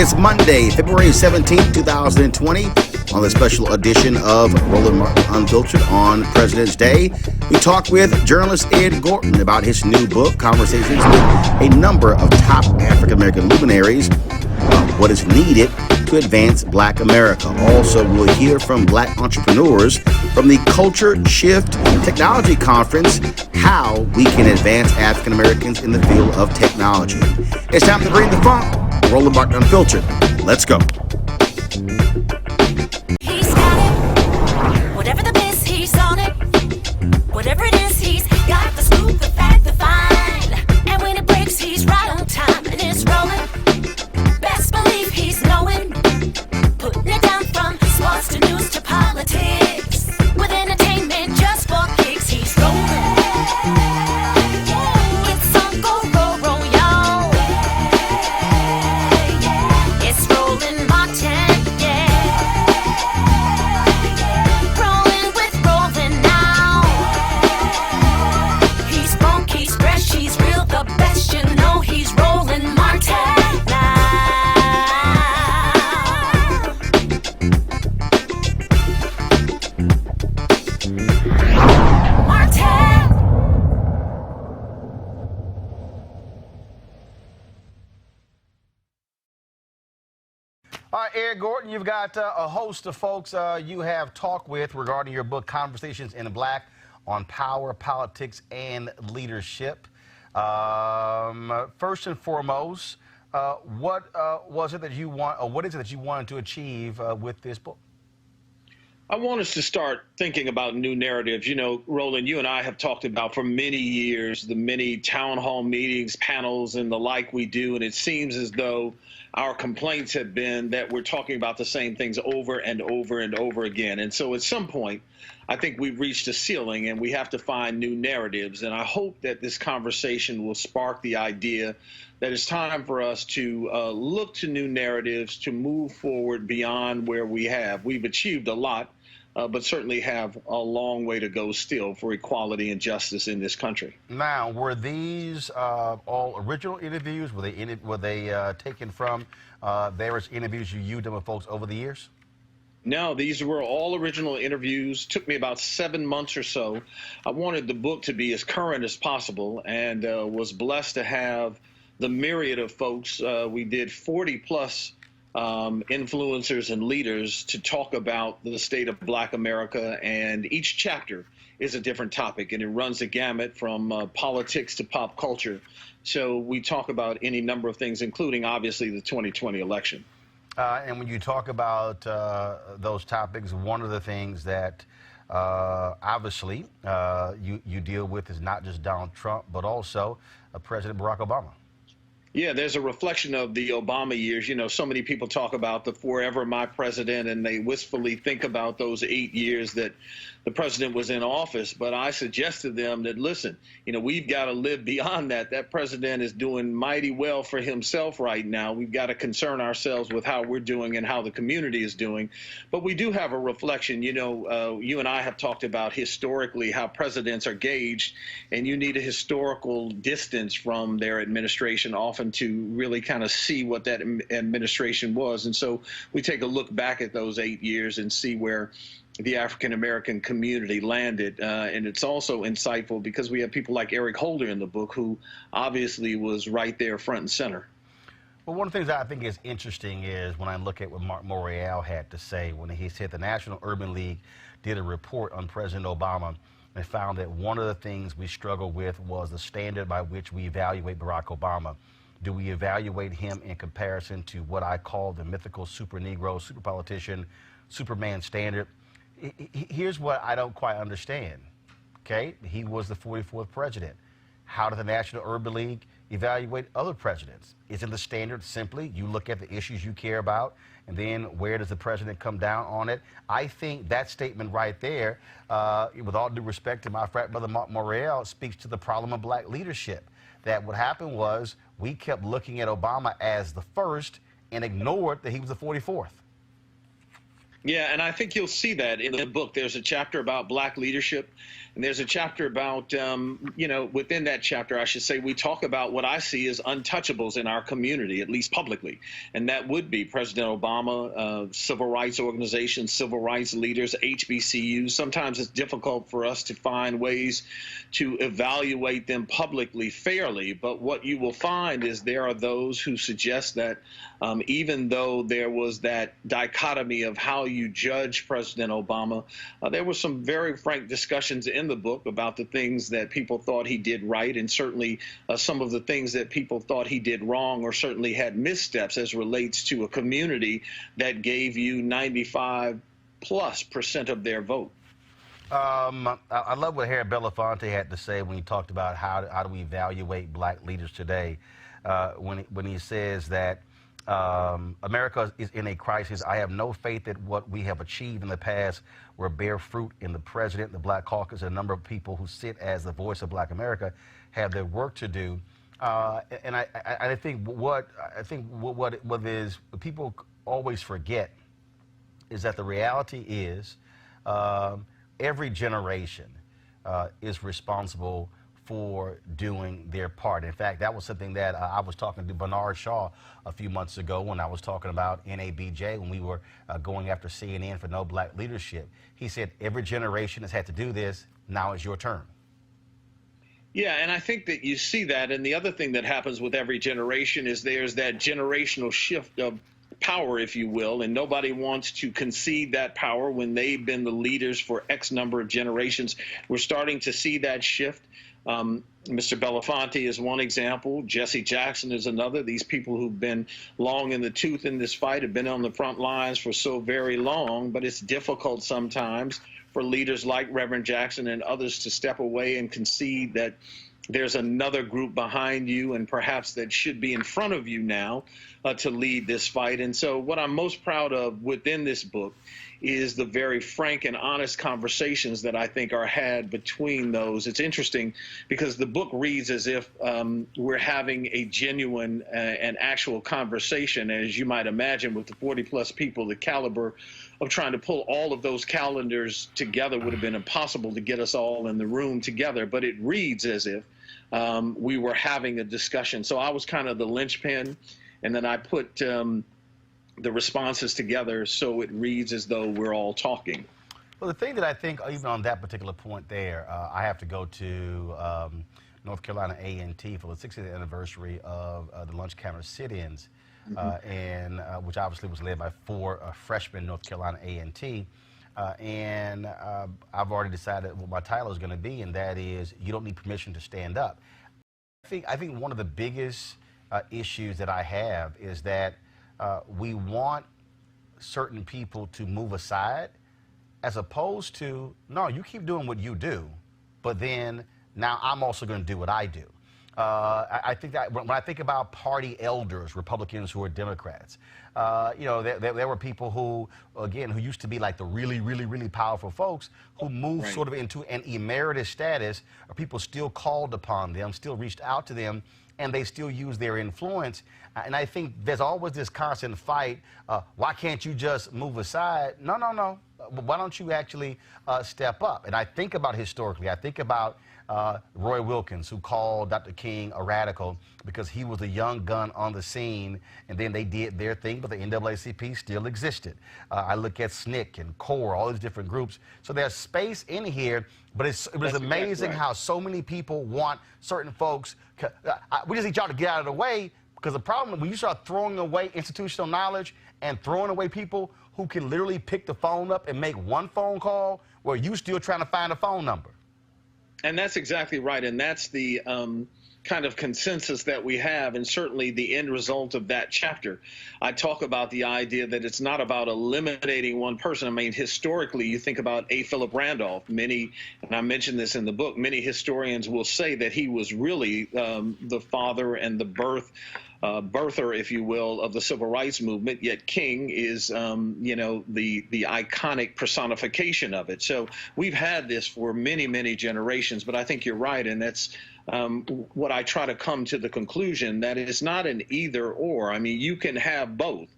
It's Monday, February 17th, 2020, on the special edition of Roland Martin Unfiltered on President's Day. We talk with journalist Ed Gorton about his new book, Conversations with a number of top African-American luminaries about what is needed to advance Black America. Also, we'll hear from Black entrepreneurs from the Culture Shift Technology Conference how we can advance African Americans in the field of technology. It's time to bring the funk. Roland Martin Unfiltered. Let's go. He's got it. Whatever the biz, he's on it. Whatever it is, he's got the scoop, the fact, the find. And when it breaks, he's right on time and it's rolling. Best believe he's knowing. Putting it down from sports to news to politics. With entertainment just for kicks, he's rolling. It's Uncle Roro, y'all. It's Roland Martin, yeah. Rolling with Roland now. He's funk, he's fresh, he's real, the best, you know he's Roland Martin now. Martin. All right, Ed Gorton, you've got a host of folks you have talked with regarding your book, Conversations in Black, on power, politics, and leadership. First and foremost, what was it that you want, or what is it that you wanted to achieve with this book? I want us to start thinking about new narratives. You know, Roland, you and I have talked about for many years the many town hall meetings, panels, and the like we do, and it seems as though our complaints have been that we're talking about the same things over and over and over again. And so at some point, I think we've reached a ceiling and we have to find new narratives. And I hope that this conversation will spark the idea that it's time for us to look to new narratives to move forward beyond where we have. We've achieved a lot, but certainly have a long way to go still for equality and justice in this country. Now, were these all original interviews? Were they taken from various interviews you've done with folks over the years? No, these were all original interviews. Took me about 7 months or so. I wanted the book to be as current as possible and was blessed to have the myriad of folks. We did 40 plus influencers and leaders to talk about the state of Black America, and each chapter is a different topic, and it runs a gamut from politics to pop culture. So we talk about any number of things, including obviously the 2020 election. And when you talk about those topics, one of the things that obviously you deal with is not just Donald Trump, but also President Barack Obama. Yeah, there's a reflection of the Obama years. You know, so many people talk about the forever my president, and they wistfully think about those 8 years that the president was in office. But I suggest to them that, listen, you know, we've got to live beyond that. That president is doing mighty well for himself right now. We've got to concern ourselves with how we're doing and how the community is doing. But we do have a reflection. You know, you and I have talked about historically how presidents are gauged, and you need a historical distance from their administration often to really kind of see what that administration was. And so we take a look back at those 8 years and see where the African-American community landed. And it's also insightful because we have people like Eric Holder in the book who obviously was right there front and center. Well, one of the things that I think is interesting is when I look at what Mark Morial had to say when he said the National Urban League did a report on President Obama and found that one of the things we struggled with was the standard by which we evaluate Barack Obama. Do we evaluate him in comparison to what I call the mythical super Negro, super politician, Superman standard? Here's what I don't quite understand, okay? He was the 44th president. How did the National Urban League evaluate other presidents? Isn't the standard simply you look at the issues you care about, and then where does the president come down on it? I think that statement right there, with all due respect to my frat brother Mark Morial, speaks to the problem of Black leadership. That what happened was we kept looking at Obama as the first and ignored that he was the 44th. Yeah, and I think you'll see that in the book. There's a chapter about Black leadership, And there's a chapter about, within that chapter, I should say, we talk about what I see as untouchables in our community, at least publicly. And that would be President Obama, civil rights organizations, civil rights leaders, HBCUs. Sometimes it's difficult for us to find ways to evaluate them publicly fairly. But what you will find is there are those who suggest that even though there was that dichotomy of how you judge President Obama, there were some very frank discussions in the book about the things that people thought he did right, and certainly some of the things that people thought he did wrong, or certainly had missteps as relates to a community that gave you 95+% of their vote. I love what Harry Belafonte had to say when he talked about how do we evaluate black leaders today, when he says that America is in a crisis. I have no faith that what we have achieved in the past will bear fruit in the president, the Black Caucus, and a number of people who sit as the voice of Black America have their work to do. And I think what people always forget is that the reality is every generation is responsible for doing their part. In fact, that was something that I was talking to Bernard Shaw a few months ago when I was talking about NABJ, when we were going after CNN for no black leadership. He said, every generation has had to do this. Now it's your turn. Yeah, and I think that you see that. And the other thing that happens with every generation is there's that generational shift of power, if you will, and nobody wants to concede that power when they've been the leaders for X number of generations. We're starting to see that shift. Mr. Belafonte is one example. Jesse Jackson is another. These people who've been long in the tooth in this fight have been on the front lines for so very long, but it's difficult sometimes for leaders like Reverend Jackson and others to step away and concede that there's another group behind you and perhaps that should be in front of you now to lead this fight. And so what I'm most proud of within this book is the very frank and honest conversations that I think are had between those. It's interesting because the book reads as if we're having a genuine and actual conversation, as you might imagine, with the 40+ people. The caliber of trying to pull all of those calendars together would have been impossible to get us all in the room together, but it reads as if we were having a discussion. So I was kind of the linchpin, and then I put the responses together so it reads as though we're all talking. Well, the thing that I think, even on that particular point there, I have to go to North Carolina A&T for the 60th anniversary of the lunch counter sit-ins, and which obviously was led by 4 freshmen North Carolina A&T. And I've already decided what my title is going to be, and that is, you don't need permission to stand up. I think one of the biggest issues that I have is that we want certain people to move aside, as opposed to, no, you keep doing what you do, but then now I'm also going to do what I do. I think that when I think about party elders, Republicans who are Democrats, there were people who, again, who used to be like the really, really, really powerful folks who moved sort of into an emeritus status, or people still called upon them, still reached out to them, and they still use their influence. And I think there's always this constant fight. Why can't you just move aside? No. Why don't you actually step up? And I think about historically, I think about Roy Wilkins, who called Dr. King a radical because he was a young gun on the scene, and then they did their thing, but the NAACP still existed. I look at SNCC and CORE, all these different groups. So there's space in here, but it was amazing how so many people want certain folks. We just need y'all to get out of the way, because the problem, when you start throwing away institutional knowledge and throwing away people who can literally pick the phone up and make one phone call, where you still trying to find a phone number. And that's exactly right. And that's the kind of consensus that we have, and certainly the end result of that chapter. I talk about the idea that it's not about eliminating one person. I mean, historically, you think about A. Philip Randolph. Many, and I mentioned this in the book, many historians will say that he was really the father and the birther, if you will, of the civil rights movement, yet King is, the iconic personification of it. So we've had this for many, many generations, but I think you're right, and that's what I try to come to the conclusion that it's not an either or. I mean, you can have both.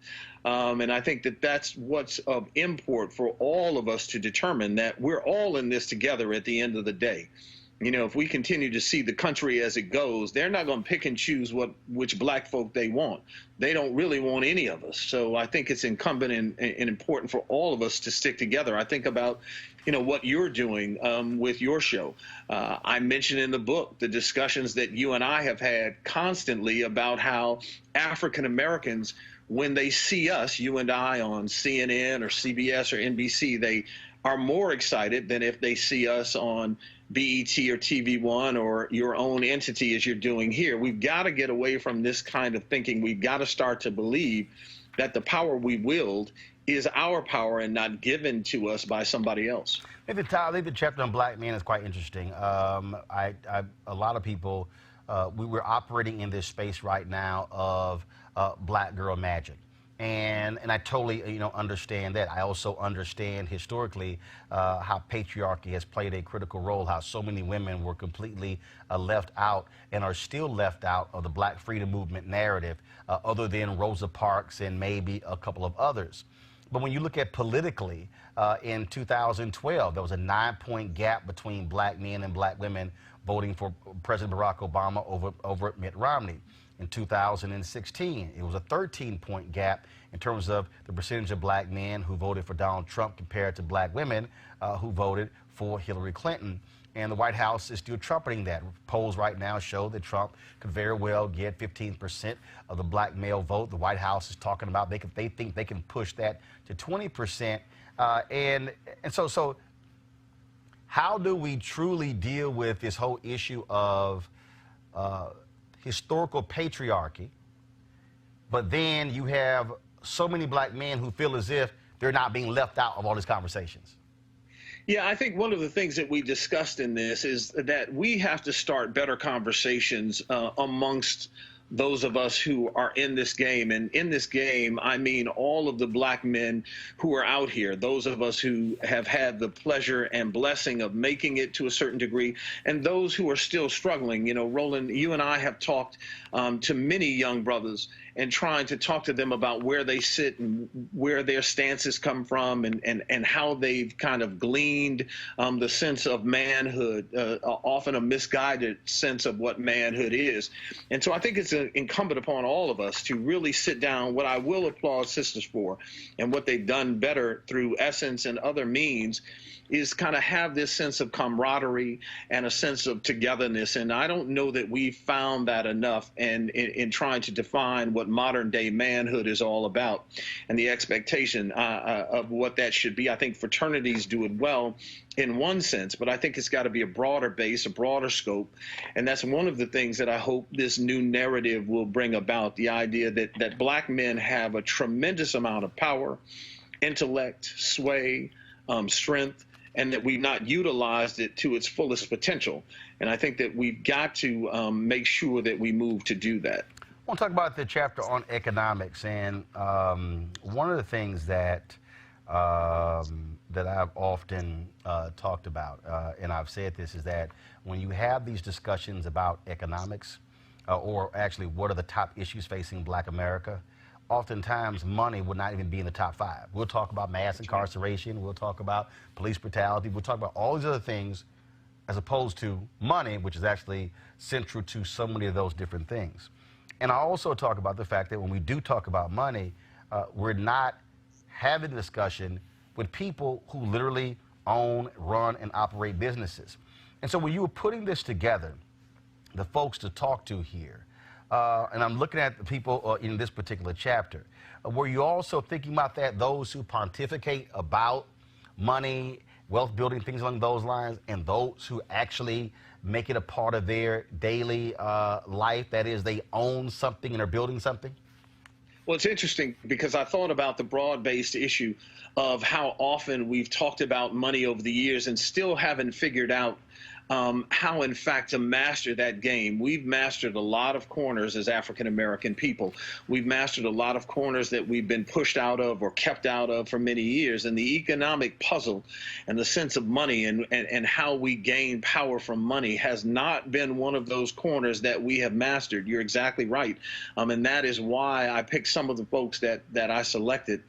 And I think that that's what's of import for all of us to determine, that we're all in this together at the end of the day. You know, if we continue to see the country as it goes, they're not going to pick and choose which black folk they want. They don't really want any of us. So I think it's incumbent and important for all of us to stick together. I think about, you know, what you're doing with your show. I mentioned in the book the discussions that you and I have had constantly about how African Americans, when they see us, you and I, on CNN or CBS or NBC, they are more excited than if they see us on BET or TV One or your own entity as you're doing here. We've got to get away from this kind of thinking. We've got to start to believe that the power we wield is our power and not given to us by somebody else. I think the chapter on black men is quite interesting. A lot of people, we're operating in this space right now of black girl magic. And I totally, understand that. I also understand historically how patriarchy has played a critical role, how so many women were completely left out and are still left out of the black freedom movement narrative, other than Rosa Parks and maybe a couple of others. But when you look at politically, in 2012, there was a 9-point gap between black men and black women voting for President Barack Obama over Mitt Romney. In 2016, it was a 13-point gap in terms of the percentage of black men who voted for Donald Trump compared to black women who voted for Hillary Clinton. And the White House is still trumpeting that. Polls right now show that Trump could very well get 15% of the black male vote. The White House is talking about they think they can push that to 20%. And so how do we truly deal with this whole issue of historical patriarchy, but then you have so many black men who feel as if they're not being left out of all these conversations? Yeah, I think one of the things that we discussed in this is that we have to start better conversations amongst those of us who are in this game. And in this game, I mean all of the black men who are out here, those of us who have had the pleasure and blessing of making it to a certain degree, and those who are still struggling. You know, Roland, you and I have talked to many young brothers and trying to talk to them about where they sit and where their stances come from, and how they've kind of gleaned the sense of manhood, often a misguided sense of what manhood is. And so I think it's incumbent upon all of us to really sit down. What I will applaud sisters for, and what they've done better through Essence and other means, is kind of have this sense of camaraderie and a sense of togetherness. And I don't know that we've found that enough in trying to define what modern day manhood is all about and the expectation of what that should be. I think fraternities do it well in one sense, but I think it's got to be a broader base, a broader scope. And that's one of the things that I hope this new narrative will bring about, the idea that black men have a tremendous amount of power, intellect, sway, strength, and that we've not utilized it to its fullest potential. And I think that we've got to make sure that we move to do that. I want to talk about the chapter on economics. And one of the things that I've often talked about, and I've said this, is that when you have these discussions about economics, or actually what are the top issues facing black America, oftentimes money would not even be in the top 5. We'll talk about mass incarceration, we'll talk about police brutality, we'll talk about all these other things, as opposed to money, which is actually central to so many of those different things. And I also talk about the fact that when we do talk about money, we're not having a discussion with people who literally own, run, and operate businesses. And so when you were putting this together, the folks to talk to here, and I'm looking at the people in this particular chapter, were you also thinking about that, those who pontificate about money, wealth building, things along those lines, and those who actually make it a part of their daily life, that is, they own something and are building something? Well, it's interesting because I thought about the broad-based issue of how often we've talked about money over the years and still haven't figured out how, in fact, to master that game. We've mastered a lot of corners as African American people. We've mastered a lot of corners that we've been pushed out of or kept out of for many years. And the economic puzzle and the sense of money and how we gain power from money has not been one of those corners that we have mastered. You're exactly right. And that is why I picked some of the folks that I selected.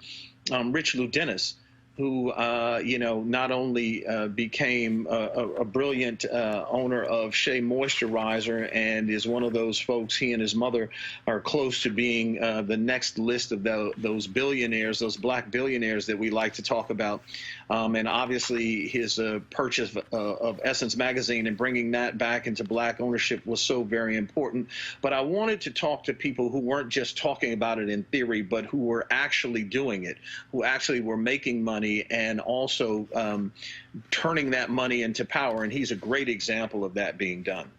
Rich Lou Dennis, who, not only became a brilliant owner of Shea Moisturizer and is one of those folks, he and his mother are close to being the next list of those billionaires, those black billionaires that we like to talk about. And obviously his purchase of Essence magazine and bringing that back into black ownership was so very important. But I wanted to talk to people who weren't just talking about it in theory, but who were actually doing it, who actually were making money and also turning that money into power. And he's a great example of that being done.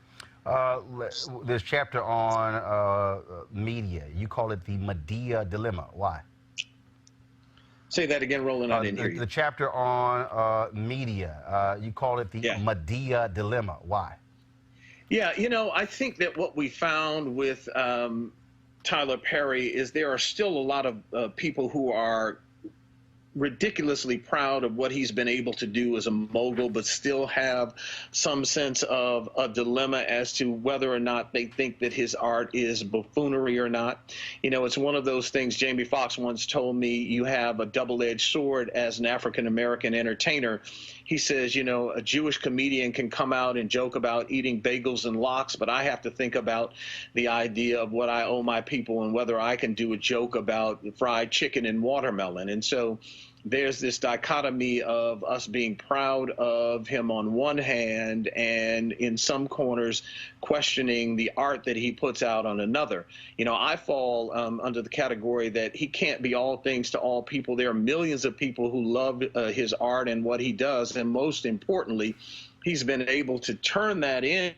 This chapter on media, you call it the Medea dilemma. Why? Say that again, Roland. I didn't hear you. The chapter on media, you call it the Medea dilemma. Why? Yeah, I think that what we found with Tyler Perry is there are still a lot of people who are ridiculously proud of what he's been able to do as a mogul, but still have some sense of a dilemma as to whether or not they think that his art is buffoonery or not. It's one of those things. Jamie Foxx once told me, you have a double-edged sword as an African-American entertainer. He says, a Jewish comedian can come out and joke about eating bagels and lox, but I have to think about the idea of what I owe my people and whether I can do a joke about fried chicken and watermelon. And so there's this dichotomy of us being proud of him on one hand and in some corners questioning the art that he puts out on another. I fall under the category that he can't be all things to all people. There are millions of people who love his art and what he does, and most importantly, he's been able to turn that in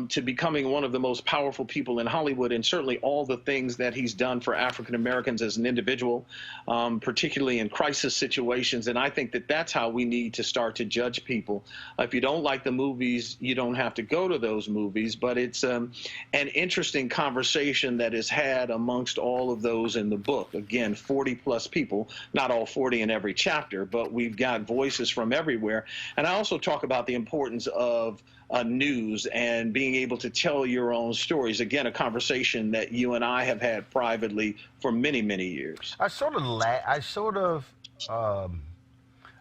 to becoming one of the most powerful people in Hollywood, and certainly all the things that he's done for African Americans as an individual, particularly in crisis situations. And I think that that's how we need to start to judge people. If you don't like the movies, you don't have to go to those movies, but it's an interesting conversation that is had amongst all of those in the book. Again, 40 plus people, not all 40 in every chapter, but we've got voices from everywhere. And I also talk about the importance of news and being able to tell your own stories. Again, a conversation that you and I have had privately for many, many years. I sort of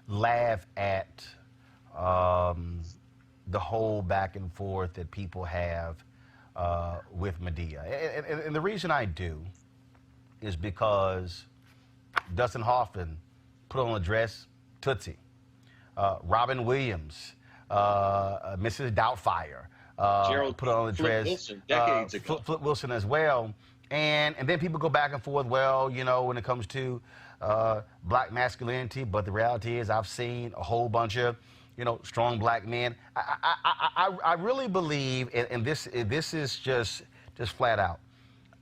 laugh at the whole back and forth that people have with Medea. And the reason I do is because Dustin Hoffman put on a dress, Tootsie. Robin Williams, Mrs. Doubtfire, Gerald put on the dress. Wilson, decades ago. Flip Wilson as well. And then people go back and forth, well, when it comes to black masculinity, but the reality is I've seen a whole bunch of, strong black men. I really believe, and this is just flat out,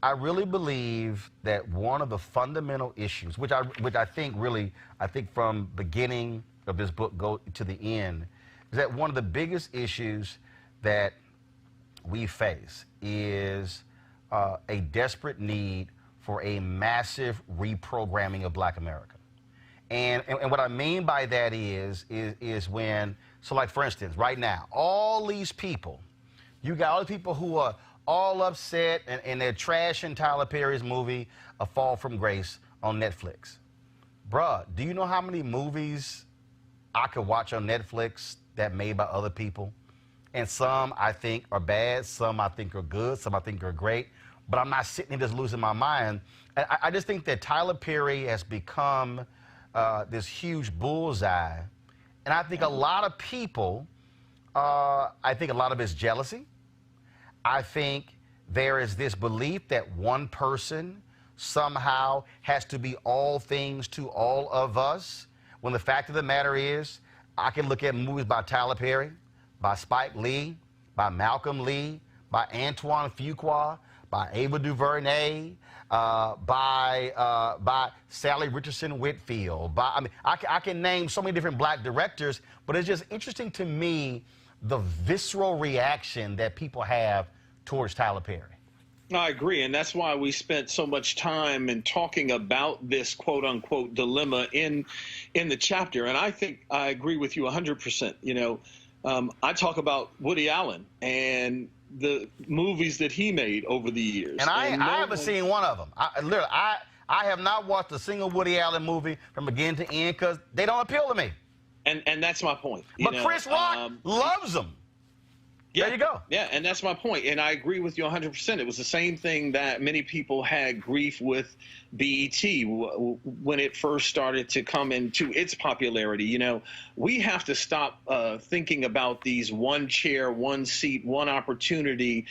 I really believe that one of the fundamental issues, which I think from beginning of this book go to the end, is that one of the biggest issues that we face is a desperate need for a massive reprogramming of black America. And what I mean by that is when, so like for instance, right now, all these people, you got all the people who are all upset and they're trashing Tyler Perry's movie, A Fall from Grace, on Netflix. Bruh, do you know how many movies I could watch on Netflix that made by other people? And some I think are bad, some I think are good, some I think are great, but I'm not sitting here just losing my mind. I just think that Tyler Perry has become this huge bullseye. And I think a lot of people, I think a lot of it's jealousy. I think there is this belief that one person somehow has to be all things to all of us, when the fact of the matter is, I can look at movies by Tyler Perry, by Spike Lee, by Malcolm Lee, by Antoine Fuqua, by Ava DuVernay, by Sally Richardson Whitfield. I can name so many different black directors, but it's just interesting to me the visceral reaction that people have towards Tyler Perry. I agree, and that's why we spent so much time in talking about this quote unquote dilemma in the chapter. And I think I agree with you 100%. You know, I talk about Woody Allen and the movies that he made over the years. And I haven't seen one of them. I have not watched a single Woody Allen movie from beginning to end because they don't appeal to me. And that's my point. But Chris Rock loves them. Yeah, there you go. Yeah, and that's my point. And I agree with you 100%. It was the same thing that many people had grief with BET when it first started to come into its popularity. You know, we have to stop thinking about these one chair, one seat, one opportunity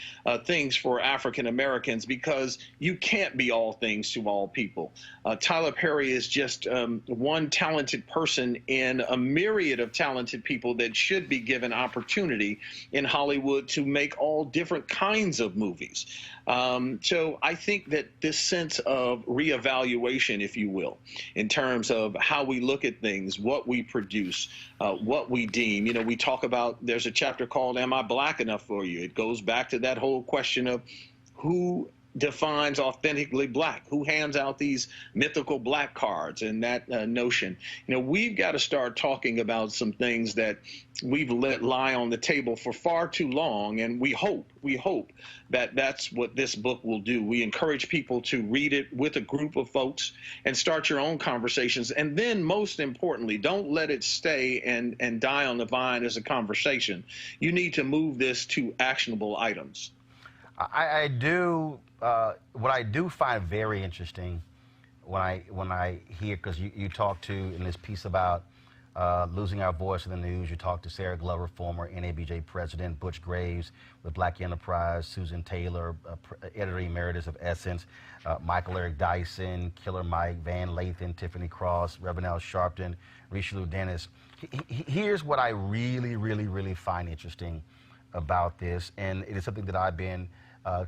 things for African Americans, because you can't be all things to all people. Tyler Perry is just one talented person in a myriad of talented people that should be given opportunity in Hollywood to make all different kinds of movies. So I think that this sense of reevaluation, if you will, in terms of how we look at things, what we produce, what we deem. You know, we talk about, there's a chapter called Am I Black Enough for You? It goes back to that whole question of who defines authentically black, who hands out these mythical black cards, and that notion. You know, we've got to start talking about some things that we've let lie on the table for far too long, and we hope that that's what this book will do. We encourage people to read it with a group of folks and start your own conversations, and then most importantly, don't let it stay and die on the vine as a conversation. You need to move this to actionable items. I do. What I do find very interesting when I hear, because you talk to in this piece about losing our voice in the news, you talk to Sarah Glover, former NABJ president, Butch Graves with Black Enterprise, Susan Taylor, editor emeritus of Essence, Michael Eric Dyson, Killer Mike, Van Lathan, Tiffany Cross, Reverend Al Sharpton, Richelieu Dennis. Here's what I really find interesting about this, and it is something that I've been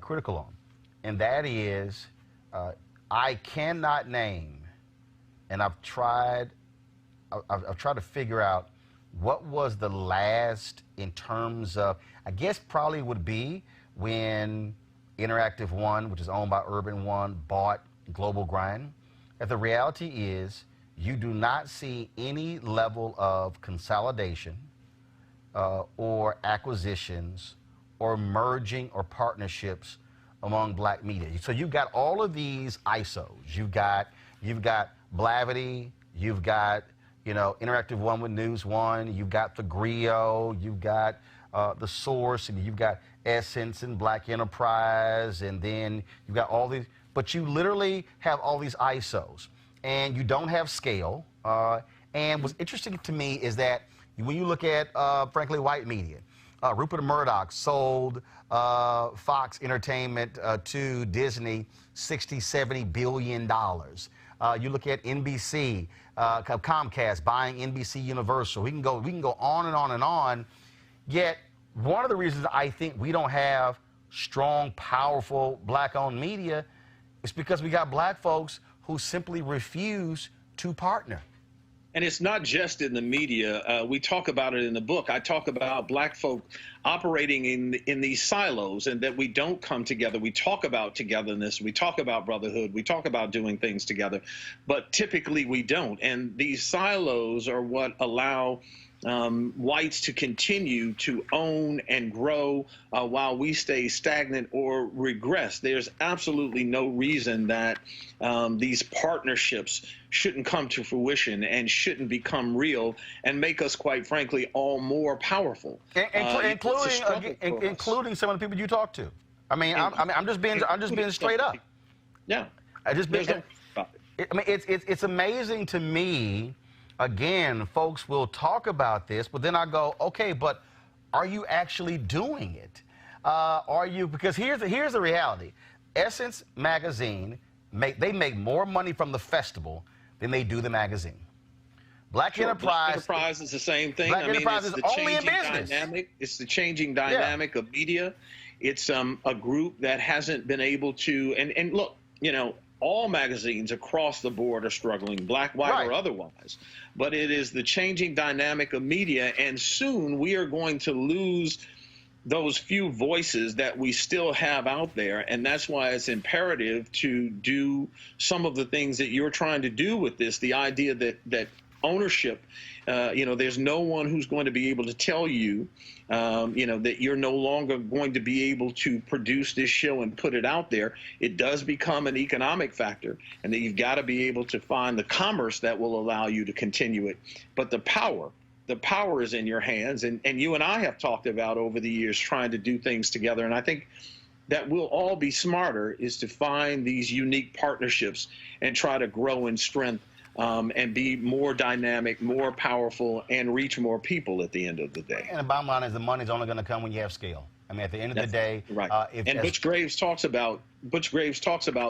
critical on, and that is I cannot name, and I've tried to figure out what was the last in terms of, I guess probably would be when Interactive One, which is owned by Urban One, bought Global Grind. And the reality is you do not see any level of consolidation or acquisitions or merging or partnerships among black media. So you've got all of these ISOs. You've got Blavity, you've got, you know, Interactive One with News One, you've got The Griot, you've got The Source, and you've got Essence and Black Enterprise, and then you've got all these, but you literally have all these ISOs, and you don't have scale. And what's interesting to me is that when you look at, frankly, white media, Rupert Murdoch sold Fox Entertainment to Disney, $60–70 billion. You look at NBC, Comcast buying NBC Universal. We can go on and on and on. Yet one of the reasons I think we don't have strong, powerful black-owned media is because we got black folks who simply refuse to partner. And it's not just in the media. We talk about it in the book. I talk about black folk operating in these silos, and that we don't come together. We talk about togetherness. We talk about brotherhood. We talk about doing things together. But typically we don't. And these silos are what allow whites to continue to own and grow while we stay stagnant or regress. There's absolutely no reason that these partnerships shouldn't come to fruition and shouldn't become real and make us, quite frankly, all more powerful. Including some of the people you talk to. I mean, I'm just being straight up. Yeah. It's amazing to me. Again, folks will talk about this, but then I go, okay, but are you actually doing it? Are you? Because here's the reality. Essence magazine they make more money from the festival than they do the magazine. Black Enterprise is the same thing. Black Enterprise is only in business. It's the changing dynamic of media. It's a group that hasn't been able to, and look, you know, all magazines across the board are struggling, black, white, or otherwise. But it is the changing dynamic of media, and soon we are going to lose those few voices that we still have out there. And that's why it's imperative to do some of the things that you're trying to do with this, the idea that ownership, there's no one who's going to be able to tell you, that you're no longer going to be able to produce this show and put it out there. It does become an economic factor, and that you've got to be able to find the commerce that will allow you to continue it. But the power is in your hands, and you and I have talked about over the years trying to do things together, and I think that we'll all be smarter is to find these unique partnerships and try to grow in strength, and be more dynamic, more powerful, and reach more people at the end of the day. And the bottom line is the money's only going to come when you have scale. I mean, at the end of the day, right. Butch Graves talks about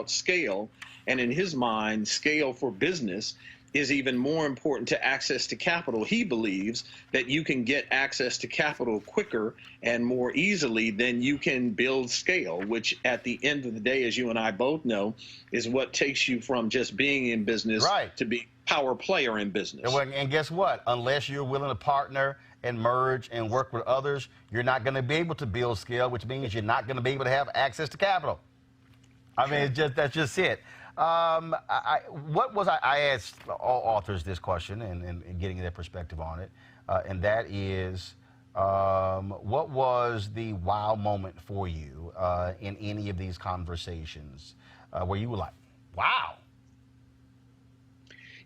scale, and in his mind, scale for business is even more important to access to capital. He believes that you can get access to capital quicker and more easily than you can build scale, which at the end of the day, as you and I both know, is what takes you from just being in business to be a power player in business. And guess what? Unless you're willing to partner and merge and work with others, you're not going to be able to build scale, which means you're not going to be able to have access to capital. I mean, that's just it. I asked all authors this question and getting their perspective on it, and that is, what was the wow moment for you in any of these conversations where you were like, wow?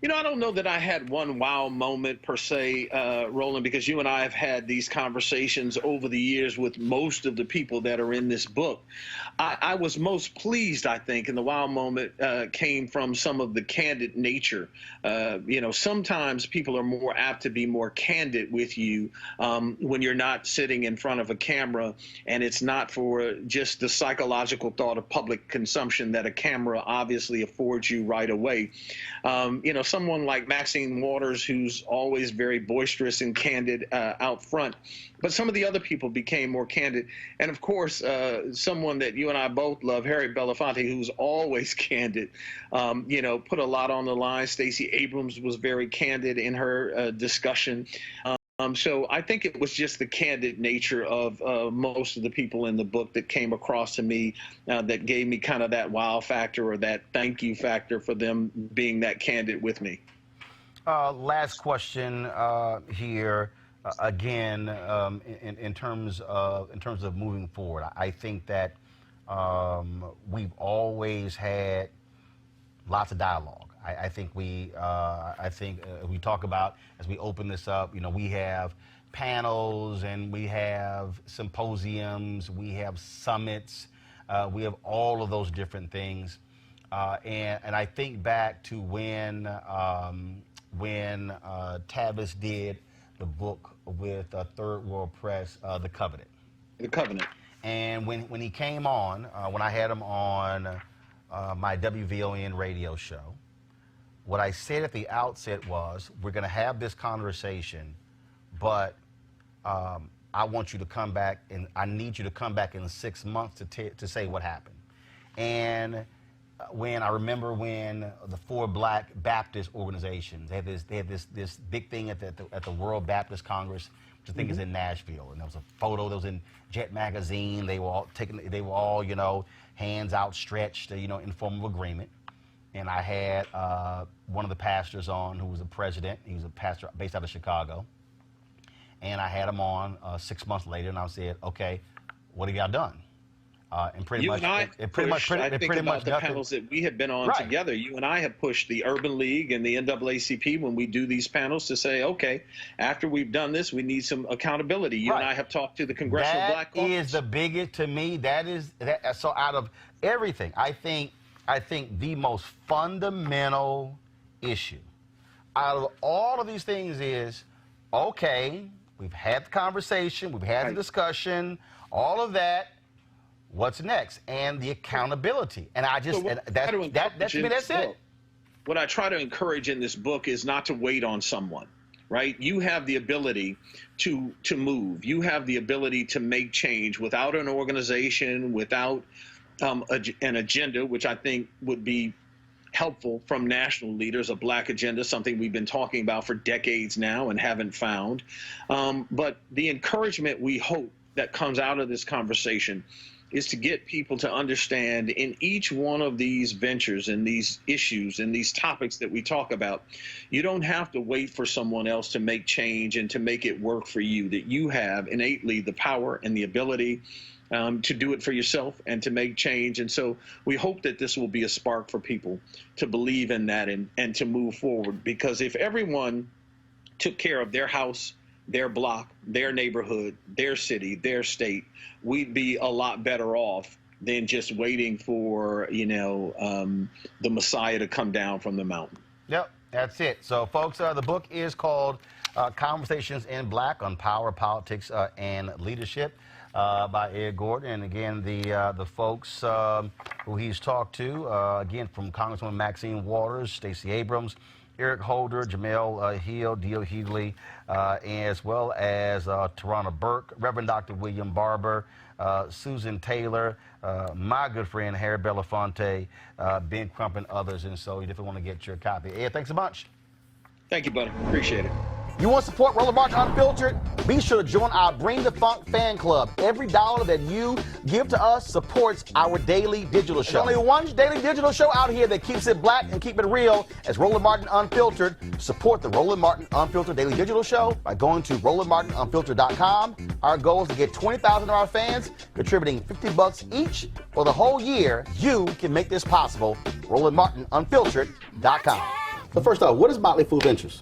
I don't know that I had one wow moment per se, Roland, because you and I have had these conversations over the years with most of the people that are in this book. I was most pleased, I think, and the wow moment came from some of the candid nature. Sometimes people are more apt to be more candid with you when you're not sitting in front of a camera, and it's not for just the psychological thought of public consumption that a camera obviously affords you right away. Someone like Maxine Waters, who's always very boisterous and candid out front, but some of the other people became more candid. And of course, someone that you and I both love, Harry Belafonte, who's always candid, put a lot on the line. Stacey Abrams was very candid in her discussion. So I think it was just the candid nature of most of the people in the book that came across to me that gave me kind of that wow factor or that thank you factor for them being that candid with me. Last question here. Again, in terms of moving forward, I think that we've always had lots of dialogue. I think we talk about, as we open this up, we have panels and we have symposiums, we have summits, we have all of those different things. And I think back to when Tavis did the book with Third World Press, The Covenant. The Covenant. And when he came on, when I had him on my WVON radio show, what I said at the outset was, we're going to have this conversation, but I want you to come back, and I need you to come back in 6 months to say what happened. And I remember when the 4 Black Baptist organizations, they had this big thing at the World Baptist Congress, which I think is in Nashville, and there was a photo that was in Jet magazine. They were all hands outstretched, in form of agreement. And I had one of the pastors on who was the president. He was a pastor based out of Chicago. And I had him on 6 months later, and I said, okay, what have y'all done? And pretty much, the panels that we have been on together. You and I have pushed the Urban League and the NAACP when we do these panels to say, okay, after we've done this, we need some accountability. You and I have talked to the Congressional Black Caucus. That is the biggest, to me, so out of everything, I think the most fundamental issue out of all of these things is, okay, we've had the conversation, we've had the discussion, all of that. What's next? And the accountability. And I just, that's it. What I try to encourage in this book is not to wait on someone, right? You have the ability to move. You have the ability to make change without an organization, without an agenda, which I think would be helpful from national leaders, a black agenda, something we've been talking about for decades now and haven't found. But the encouragement we hope that comes out of this conversation is to get people to understand in each one of these ventures and these issues and these topics that we talk about, you don't have to wait for someone else to make change and to make it work for you, that you have innately the power and the ability to do it for yourself and to make change. And so we hope that this will be a spark for people to believe in that and to move forward. Because if everyone took care of their house, their block, their neighborhood, their city, their state, we'd be a lot better off than just waiting for, the Messiah to come down from the mountain. Yep, that's it. So, folks, the book is called Conversations in Black on Power, Politics, and Leadership by Ed Gordon. And again, the folks who he's talked to, again, from Congresswoman Maxine Waters, Stacey Abrams, Eric Holder, Jamel Hill, Dio Healy, as well as Tarana Burke, Reverend Dr. William Barber, Susan Taylor, my good friend Harry Belafonte, Ben Crump, and others. And so you definitely want to get your copy. Ed, thanks a bunch. Thank you, buddy. Appreciate it. You want to support Roland Martin Unfiltered? Be sure to join our Bring the Funk fan club. Every dollar that you give to us supports our daily digital show. There's only one daily digital show out here that keeps it black and keep it real as Roland Martin Unfiltered. Support the Roland Martin Unfiltered daily digital show by going to RolandMartinUnfiltered.com. Our goal is to get 20,000 of our fans contributing $50 each for the whole year. You can make this possible. RolandMartinUnfiltered.com. But first off, what is Motley Fool Ventures?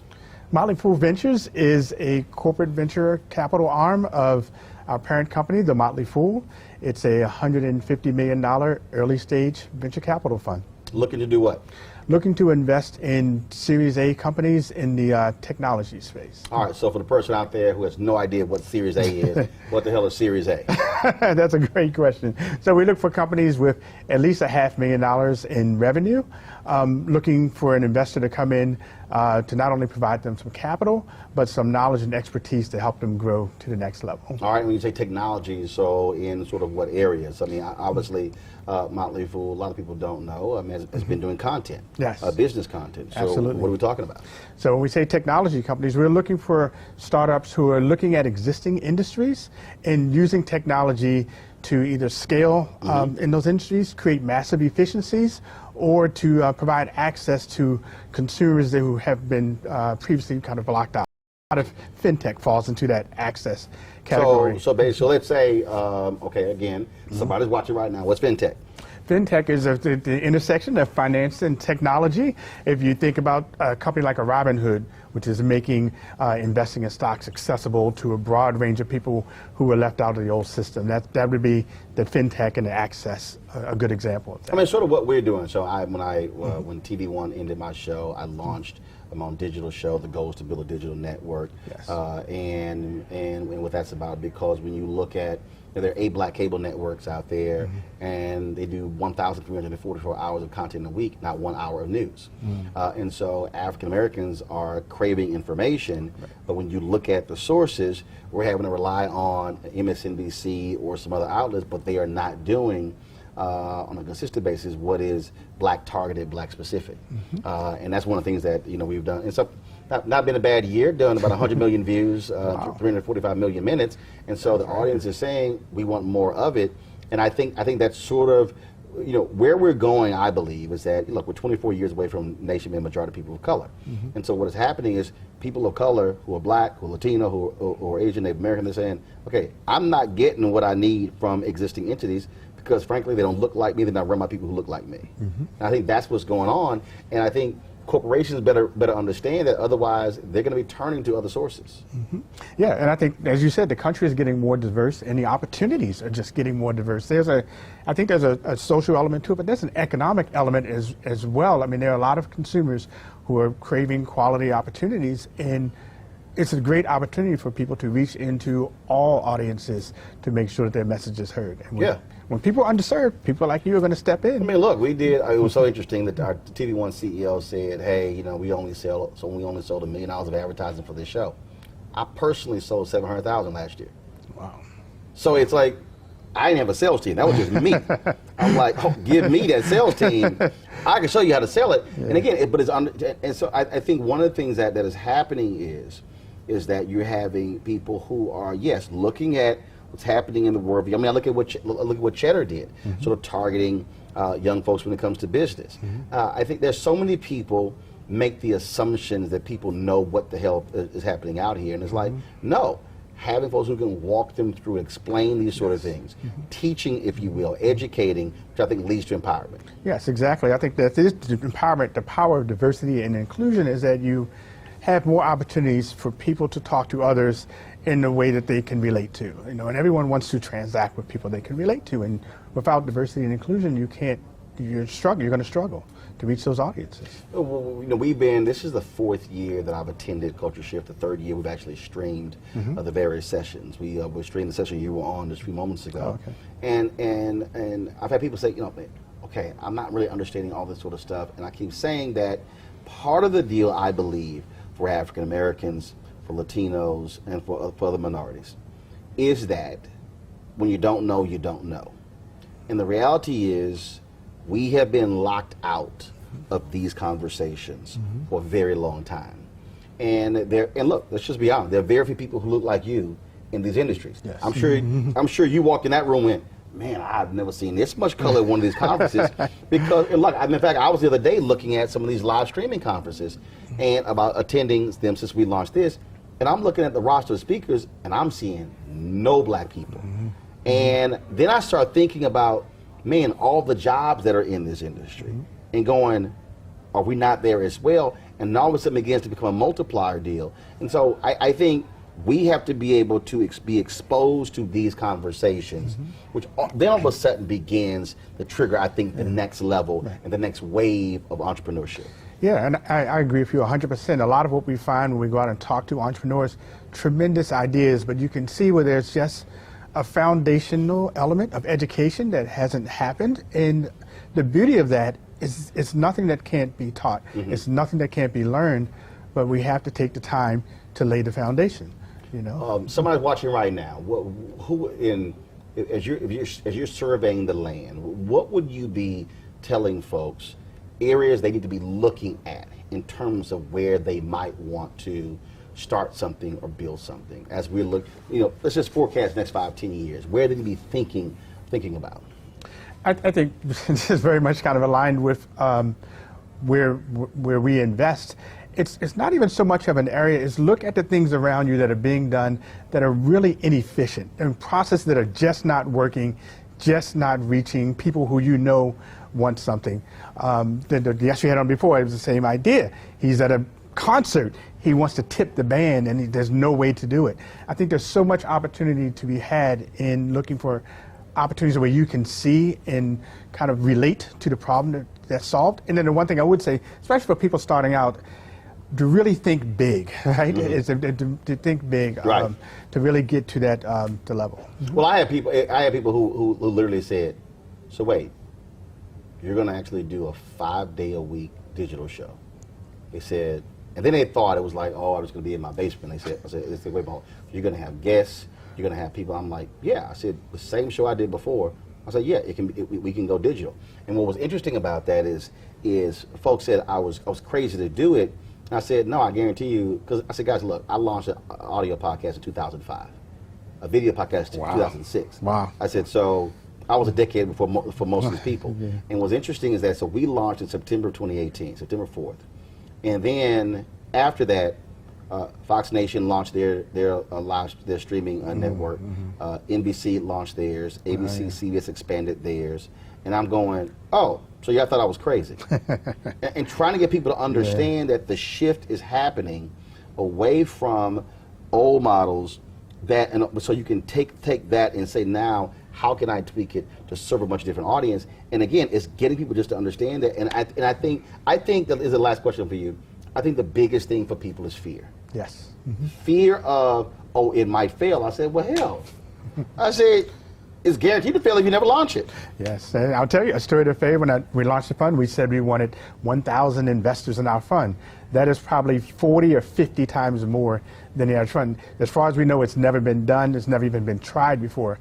Motley Fool Ventures is a corporate venture capital arm of our parent company, the Motley Fool. It's a $150 million early stage venture capital fund. Looking to do what? Looking to invest in Series A companies in the technology space. All right, so for the person out there who has no idea what Series A is, what the hell is Series A? That's a great question. So we look for companies with at least $500,000 in revenue, looking for an investor to come in to not only provide them some capital, but some knowledge and expertise to help them grow to the next level. All right, when you say technology, so in sort of what areas? I mean, obviously, Motley Fool, a lot of people don't know, has been doing content. Yes. Business content. So Absolutely. What are we talking about? So when we say technology companies, we're looking for startups who are looking at existing industries and using technology to either scale in those industries, create massive efficiencies, or to provide access to consumers who have been previously kind of blocked out. A lot of fintech falls into that access category. So let's say, okay, again, somebody's watching right now. What's fintech? Fintech is the intersection of finance and technology. If you think about a company like a Robinhood, which is making investing in stocks accessible to a broad range of people who were left out of the old system, that would be the fintech and the access, a good example of that. I mean, sort of what we're doing. So when TV One ended my show, I launched my own digital show, The Goal is to Build a Digital Network. Yes. And what that's about, because when you look at, there are 8 black cable networks out there, and they do 1,344 hours of content a week, not 1 hour of news. And so African Americans are craving information, but when you look at the sources, we're having to rely on MSNBC or some other outlets, but they are not doing on a consistent basis what is black targeted, black specific. And that's one of the things that we've done. And so not been a bad year, done about 100 million views, 345 million minutes, and so the audience is saying we want more of it. And I think that's sort of where we're going. I believe is that, look, we're 24 years away from nation being a majority of people of color, and so what is happening is people of color who are black, who are Latino, who are Asian, Native American, they're saying, okay, I'm not getting what I need from existing entities because frankly they don't look like me, they're not run by people who look like me. And I think that's what's going on, and I think corporations better understand that, otherwise they're going to be turning to other sources. Yeah, and I think, as you said, the country is getting more diverse and the opportunities are just getting more diverse. I think there's a social element to it, but there's an economic element as well. I mean, there are a lot of consumers who are craving quality opportunities, and it's a great opportunity for people to reach into all audiences to make sure that their message is heard. And when people are underserved, people like you are going to step in. I mean, look, it was so interesting that our TV One CEO said, hey, we only sold $1 million of advertising for this show. I personally sold $700,000 last year. Wow. So it's like, I didn't have a sales team. That was just me. I'm like, oh, give me that sales team. I can show you how to sell it. Yeah. And again, and so I think one of the things that is happening is that you're having people who are, yes, looking at what's happening in the world. I mean, I look at what Cheddar did, sort of targeting young folks when it comes to business. I think there's so many people make the assumptions that people know what the hell is happening out here, and it's like, no. Having folks who can walk them through, explain these sort of things, teaching, if you will, educating, which I think leads to empowerment. Yes, exactly. I think that is empowerment. The power of diversity and inclusion is that you have more opportunities for people to talk to others in a way that they can relate to. You know, and everyone wants to transact with people they can relate to, and without diversity and inclusion, you're going to struggle to reach those audiences. Well, you know, this is the 4th year that I've attended Culture Shift. The 3rd year we've actually streamed the various sessions. We streamed the session you were on just a few moments ago. Oh, okay. And I've had people say, you know, okay, I'm not really understanding all this sort of stuff. And I keep saying that part of the deal, I believe, for African Americans, for Latinos, and for other minorities, is that when you don't know, you don't know. And the reality is, we have been locked out of these conversations for a very long time. And look, let's just be honest, there are very few people who look like you in these industries. Yes. I'm sure you walked in that room and went, man, I've never seen this much color at one of these conferences. Because, and look, in fact, I was the other day looking at some of these live streaming conferences and about attending them since we launched this. And I'm looking at the roster of speakers and I'm seeing no black people. And then I start thinking about, man, all the jobs that are in this industry, and going, are we not there as well? And all of a sudden it begins to become a multiplier deal. And so I think we have to be able to be exposed to these conversations, which then all of a sudden begins the trigger, I think, the next level and the next wave of entrepreneurship. Yeah, and I agree with you 100%. A lot of what we find when we go out and talk to entrepreneurs, tremendous ideas, but you can see where there's just a foundational element of education that hasn't happened. And the beauty of that is it's nothing that can't be taught. It's nothing that can't be learned, but we have to take the time to lay the foundation. You know, somebody's watching right now. As you're surveying the land, what would you be telling folks areas they need to be looking at in terms of where they might want to start something or build something? As we look, you know, let's just forecast the next 5-10 years. Where they need to be thinking about? I think this is very much kind of aligned with where we invest. It's not even so much of an area, it's look at the things around you that are being done that are really inefficient, and processes that are just not working, just not reaching people who you know want something. The guest we had on before, it was the same idea. He's at a concert, he wants to tip the band, and there's no way to do it. I think there's so much opportunity to be had in looking for opportunities where you can see and kind of relate to the problem that's solved. And then the one thing I would say, especially for people starting out, to really think big, right? Is to think big, right. To really get to that the level. Well, I have people who literally said, so wait, you're going to actually do a 5-day-a-week digital show. They said, and then they thought it was like, oh, I was going to be in my basement. I said, wait, you're going to have guests, you're going to have people. I'm like, yeah. I said, the same show I did before. I said, yeah, we can go digital. And what was interesting about that is folks said I was crazy to do it. And I said, no, I guarantee you, because I said, guys, look, I launched an audio podcast in 2005, a video podcast in 2006. Wow. I said, so I was a decade before for most of these people. Yeah. And what's interesting is that, so we launched in September of 2018, September 4th. And then after that, Fox Nation launched their streaming network. NBC launched theirs. ABC, CBS expanded theirs. And I'm going, oh, so y'all thought I was crazy. and trying to get people to understand that the shift is happening away from old models, so you can take that and say, now, how can I tweak it to serve a much different audience? And again, it's getting people just to understand that. And I think that is the last question for you. I think the biggest thing for people is fear. Yes. Fear of, oh, it might fail. I said, well, hell. I said, it's guaranteed to fail if you never launch it. Yes, and I'll tell you a story to fail. When we launched the fund, we said we wanted 1,000 investors in our fund. That is probably 40 or 50 times more than the average fund. As far as we know, it's never been done. It's never even been tried before.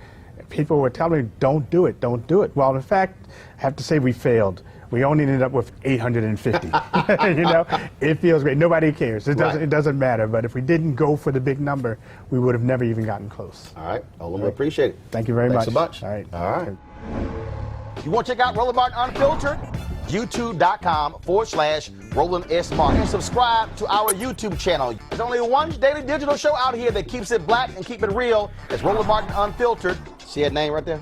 people were telling me, don't do it, don't do it. Well, in fact, I have to say we failed. We only ended up with 850. You know, it feels great. Nobody cares. It doesn't matter. But if we didn't go for the big number, we would have never even gotten close. All right. Olin, we appreciate it. Thank you very much. Thanks so much. All right. All right. You want to check out Roland Martin Unfiltered? YouTube.com/Roland S. Martin. And subscribe to our YouTube channel. There's only one daily digital show out here that keeps it black and keep it real. It's Roland Martin Unfiltered. See that name right there?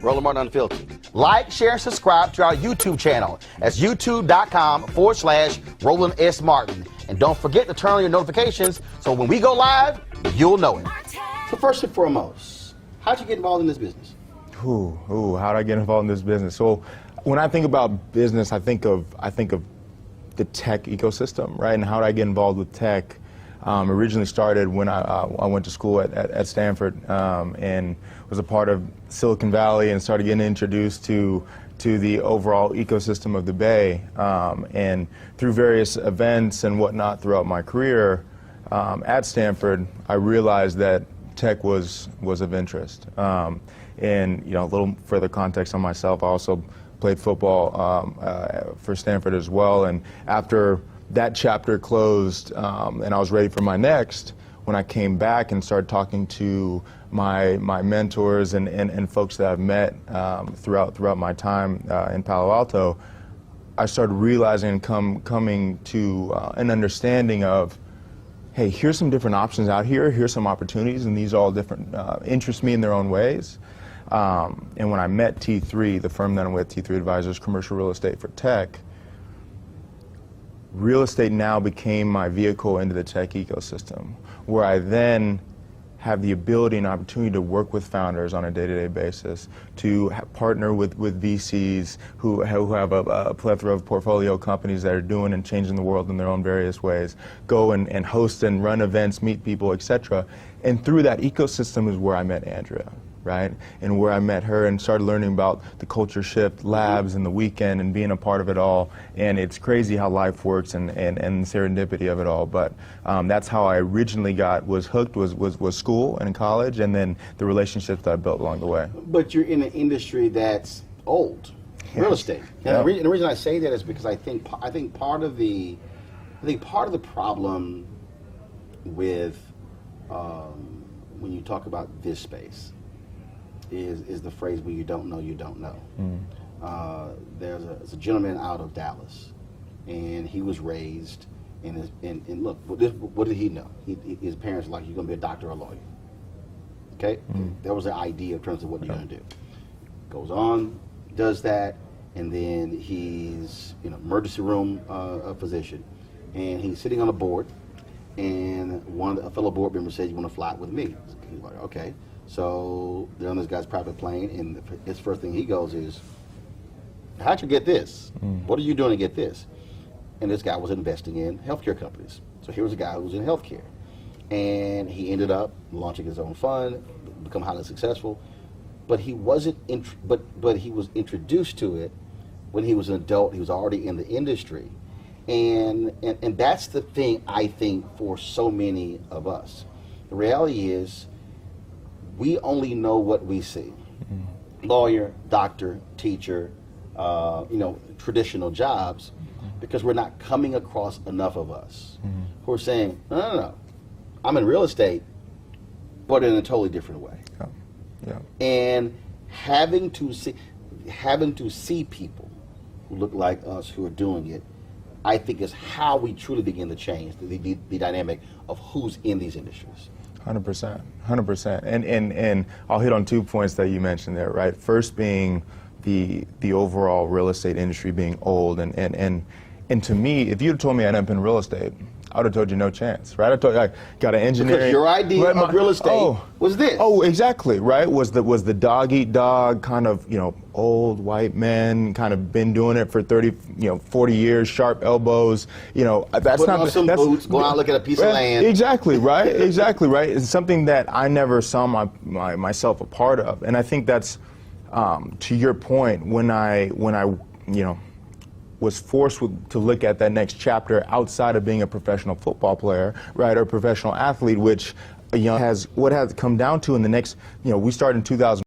Roland Martin Unfiltered. Like, share, and subscribe to our YouTube channel. That's youtube.com/Roland S. Martin. And don't forget to turn on your notifications so when we go live, you'll know it. So first and foremost, how'd you get involved in this business? How did I get involved in this business? So when I think about business, I think of the tech ecosystem, right? And how did I get involved with tech? Originally started when I went to school at Stanford and was a part of Silicon Valley and started getting introduced to the overall ecosystem of the Bay. And through various events and whatnot throughout my career at Stanford, I realized that tech was of interest. And a little further context on myself, I also played football for Stanford as well. And after that chapter closed and I was ready for my next, when I came back and started talking to my mentors and folks that I've met throughout my time in Palo Alto, I started realizing and coming to an understanding of, hey, here's some different options out here, here's some opportunities, and these all different interest me in their own ways. And when I met T3, the firm that I'm with, T3 Advisors, Commercial Real Estate for Tech, real estate now became my vehicle into the tech ecosystem, where I then have the ability and opportunity to work with founders on a day-to-day basis, to partner with VCs who have a plethora of portfolio companies that are doing and changing the world in their own various ways, go and host and run events, meet people, etc. And through that ecosystem is where I met Andrea, right? And where I met her and started learning about the Culture Shift labs and the weekend and being a part of it all. And it's crazy how life works and the serendipity of it all. But that's how I originally was hooked, was school and college, and then the relationships that I built along the way. But you're in an industry that's old, real estate. And the reason I say that is because I think part of the problem with when you talk about this space is the phrase, when you don't know, you don't know. There's a gentleman out of Dallas, and he was raised, and look, what did he know? His parents were like, you're going to be a doctor or a lawyer. Okay? There was an idea in terms of what you're going to do. Goes on, does that, and then he's emergency room physician, and he's sitting on a board, and a fellow board member says, you want to fly with me? He's like, okay. So they're on this guy's private plane, and his first thing he goes is, how'd you get this? What are you doing to get this? And this guy was investing in healthcare companies. So here was a guy who was in healthcare. And he ended up launching his own fund, become highly successful. But he wasn't, but he was introduced to it when he was an adult. He was already in the industry. And that's the thing, I think, for so many of us. The reality is, we only know what we see. Lawyer, doctor, teacher, traditional jobs, because we're not coming across enough of us who are saying, no, I'm in real estate, but in a totally different way. Yeah. And having to see people who look like us who are doing it, I think is how we truly begin to change the dynamic of who's in these industries. 100%. And I'll hit on 2 points that you mentioned there, right? First being the overall real estate industry being old, and to me, if you'd told me I'd end up in real estate, I would have told you no chance, right? I told you I got an engineering. Because your idea of real estate was this. Oh, exactly, right? Was the dog eat dog kind of, old white men, kind of been doing it for 30, 40 years, sharp elbows, that's Put not on some boots, go out and look at a piece of land. Exactly, right? Exactly, right? It's something that I never saw myself a part of, and I think that's to your point, when I was forced to look at that next chapter outside of being a professional football player, right, or professional athlete, which has come down to in the next, we started in 2000.